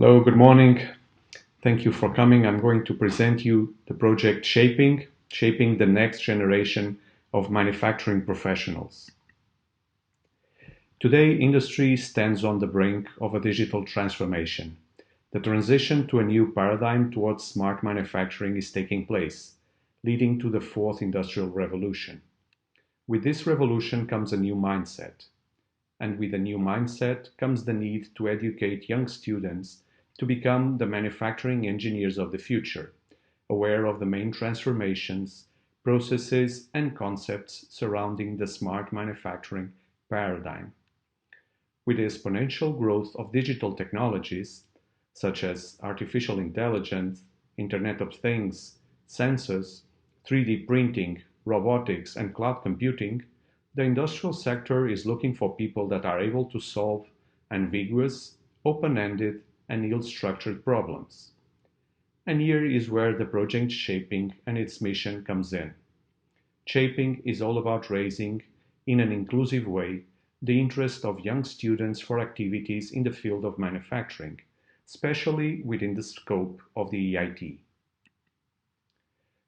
Hello, good morning. Thank you for coming. I'm going to present you the project Shaping the Next Generation of Manufacturing Professionals. Today, industry stands on the brink of a digital transformation. The transition to a new paradigm towards smart manufacturing is taking place, leading to the fourth industrial revolution. With this revolution comes a new mindset. And with a new mindset comes the need to educate young students to become the manufacturing engineers of the future, aware of the main transformations, processes, and concepts surrounding the smart manufacturing paradigm. With the exponential growth of digital technologies, such as artificial intelligence, Internet of Things, sensors, 3D printing, robotics, and cloud computing, the industrial sector is looking for people that are able to solve ambiguous, open-ended, and ill-structured problems. And here is where the project Shaping and its mission comes in. Shaping is all about raising, in an inclusive way, the interest of young students for activities in the field of manufacturing, especially within the scope of the EIT.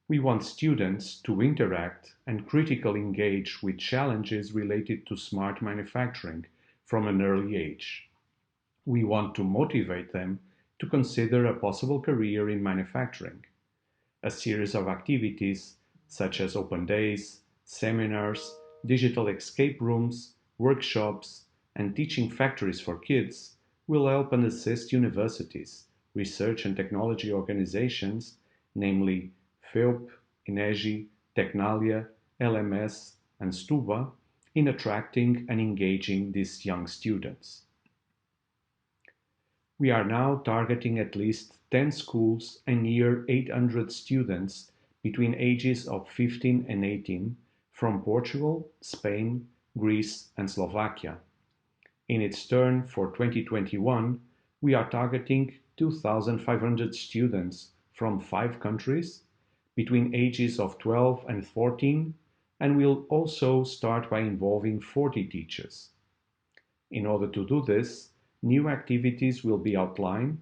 We want students to interact and critically engage with challenges related to smart manufacturing from an early age. We want to motivate them to consider a possible career in manufacturing. A series of activities such as open days, seminars, digital escape rooms, workshops, and teaching factories for kids will help and assist universities, research and technology organizations, namely FEUP, INEGI, Tecnalia, LMS, and STUBA, in attracting and engaging these young students. We are now targeting at least 10 schools and near 800 students between ages of 15 and 18 from Portugal, Spain, Greece, and Slovakia. In its turn, for 2021, we are targeting 2,500 students from 5 countries between ages of 12 and 14, and we'll also start by involving 40 teachers. In order to do this, new activities will be outlined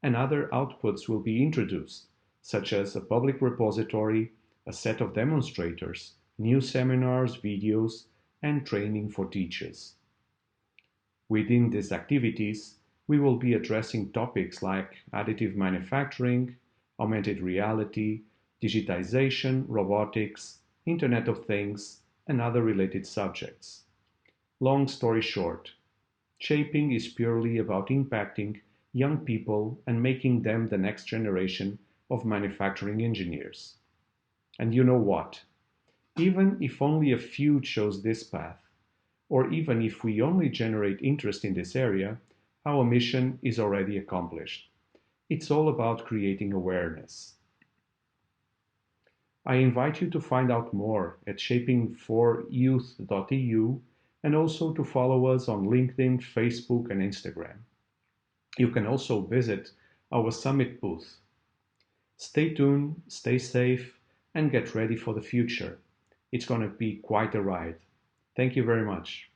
and other outputs will be introduced, such as a public repository, a set of demonstrators, new seminars, videos, and training for teachers. Within these activities, we will be addressing topics like additive manufacturing, augmented reality, digitization, robotics, Internet of Things, and other related subjects. Long story short, Shaping is purely about impacting young people and making them the next generation of manufacturing engineers. And you know what? Even if only a few chose this path, or even if we only generate interest in this area, our mission is already accomplished. It's all about creating awareness. I invite you to find out more at shaping4youth.eu and also to follow us on LinkedIn, Facebook, and Instagram. You can also visit our summit booth. Stay tuned, stay safe, and get ready for the future. It's going to be quite a ride. Thank you very much.